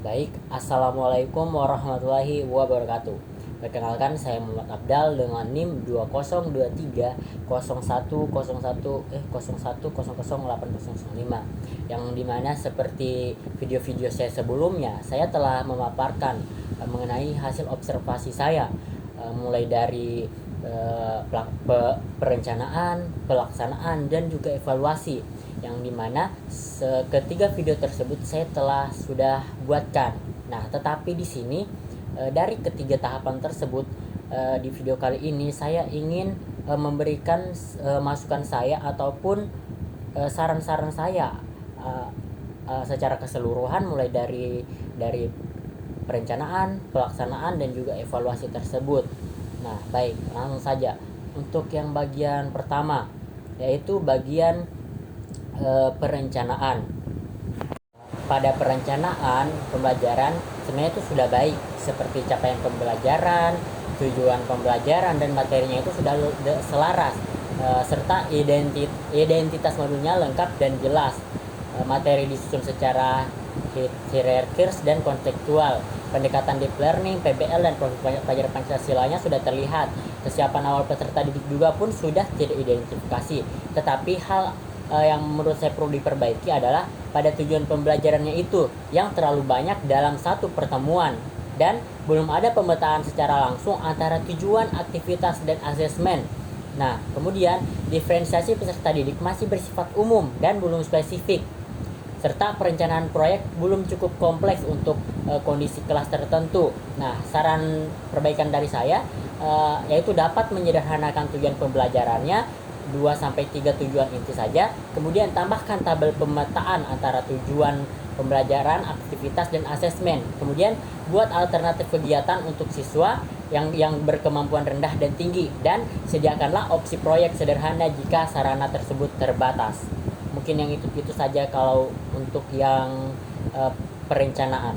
Baik, Assalamualaikum warahmatullahi wabarakatuh. Perkenalkan, saya Muhammad Abdal dengan NIM 20230101008005, yang dimana seperti video-video saya sebelumnya, saya telah memaparkan mengenai hasil observasi saya, mulai dari perencanaan, pelaksanaan, dan juga evaluasi, yang dimana ketiga video tersebut saya telah sudah buatkan. Nah, tetapi di sini dari ketiga tahapan tersebut, di video kali ini saya ingin memberikan masukan saya ataupun saran-saran saya secara keseluruhan, mulai dari perencanaan, pelaksanaan, dan juga evaluasi tersebut. Nah, baik, langsung saja. Untuk yang bagian pertama, yaitu bagian perencanaan. Pada perencanaan pembelajaran sebenarnya itu sudah baik, seperti capaian pembelajaran, tujuan pembelajaran, dan materinya itu sudah selaras, serta identitas modulnya lengkap dan jelas. Materi disusun secara hierarkis dan kontekstual. Pendekatan deep learning, PBL, dan pelajaran Pancasilanya sudah terlihat. Kesiapan awal peserta didik juga pun sudah teridentifikasi. Tetapi hal yang menurut saya perlu diperbaiki adalah pada tujuan pembelajarannya itu yang terlalu banyak dalam satu pertemuan, dan belum ada pemetaan secara langsung antara tujuan, aktivitas, dan asesmen. Nah, kemudian diferensiasi peserta didik masih bersifat umum dan belum spesifik, serta perencanaan proyek belum cukup kompleks untuk kondisi kelas tertentu. Nah, saran perbaikan dari saya yaitu dapat menyederhanakan tujuan pembelajarannya 2-3 tujuan inti saja, kemudian tambahkan tabel pemetaan antara tujuan pembelajaran, aktivitas, dan asesmen. Kemudian buat alternatif kegiatan untuk siswa yang berkemampuan rendah dan tinggi, dan sediakanlah opsi proyek sederhana jika sarana tersebut terbatas. Mungkin yang itu saja kalau untuk yang perencanaan.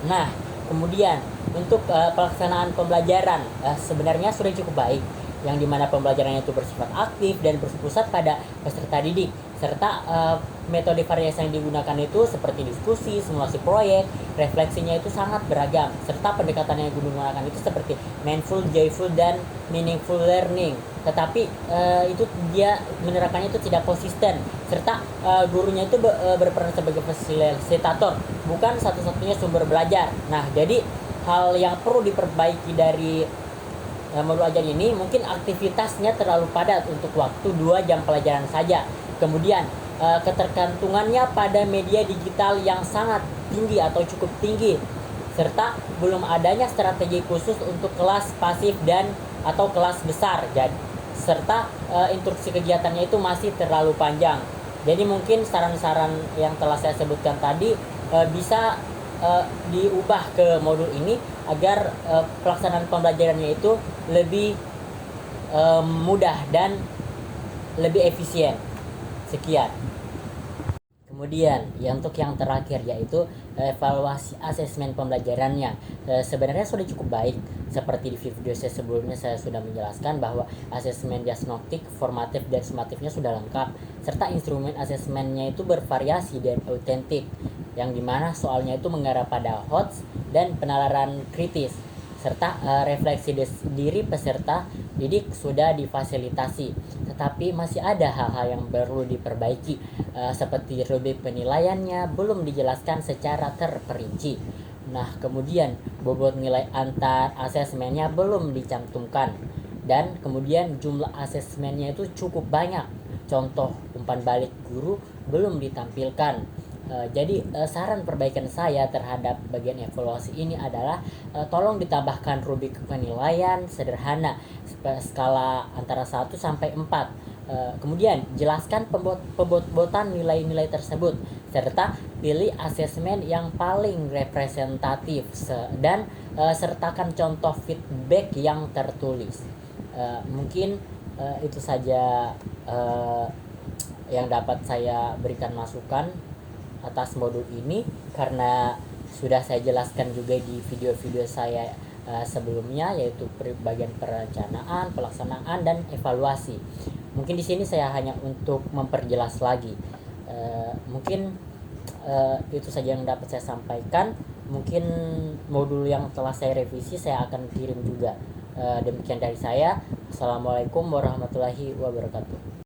Nah, kemudian untuk pelaksanaan pembelajaran sebenarnya sudah cukup baik, yang dimana pembelajarannya itu bersifat aktif dan berpusat pada peserta didik, serta metode variasi yang digunakan itu seperti diskusi, simulasi proyek, refleksinya itu sangat beragam, serta pendekatan yang digunakan itu seperti mindful, joyful, dan meaningful learning. Tetapi itu dia menerapkannya itu tidak konsisten, serta gurunya itu berperan sebagai fasilitator, bukan satu-satunya sumber belajar. Nah, jadi hal yang perlu diperbaiki dari modul ajar ini, mungkin aktivitasnya terlalu padat untuk waktu 2 jam pelajaran saja. Kemudian ketergantungannya pada media digital yang sangat tinggi atau cukup tinggi, serta belum adanya strategi khusus untuk kelas pasif dan atau kelas besar. Jadi serta instruksi kegiatannya itu masih terlalu panjang. Jadi mungkin saran-saran yang telah saya sebutkan tadi bisa diubah ke modul ini agar pelaksanaan pembelajarannya itu lebih mudah dan lebih efisien. Sekian. Kemudian untuk yang terakhir, yaitu evaluasi asesmen pembelajarannya. Sebenarnya sudah cukup baik. Seperti di video saya sebelumnya, saya sudah menjelaskan bahwa asesmen diagnostik, formatif, dan sumatifnya sudah lengkap, serta instrumen asesmennya itu bervariasi dan autentik, yang dimana soalnya itu mengarah pada HOTS dan penalaran kritis, serta refleksi diri peserta didik sudah difasilitasi. Tetapi masih ada hal-hal yang perlu diperbaiki, seperti rubrik penilaiannya belum dijelaskan secara terperinci. Nah, kemudian bobot nilai antar asesmennya belum dicantumkan, dan kemudian jumlah asesmennya itu cukup banyak. Contoh umpan balik guru belum ditampilkan. Jadi saran perbaikan saya terhadap bagian evaluasi ini adalah tolong ditambahkan rubrik penilaian sederhana skala antara 1-4. Kemudian jelaskan pembobotan nilai-nilai tersebut, serta pilih asesmen yang paling representatif, dan sertakan contoh feedback yang tertulis. Mungkin itu saja yang dapat saya berikan masukan atas modul ini, karena sudah saya jelaskan juga di video-video saya sebelumnya, yaitu bagian perencanaan, pelaksanaan, dan evaluasi. Mungkin di sini saya hanya untuk memperjelas lagi. Mungkin itu saja yang dapat saya sampaikan. Mungkin modul yang telah saya revisi saya akan kirim juga. Demikian dari saya. Assalamualaikum warahmatullahi wabarakatuh.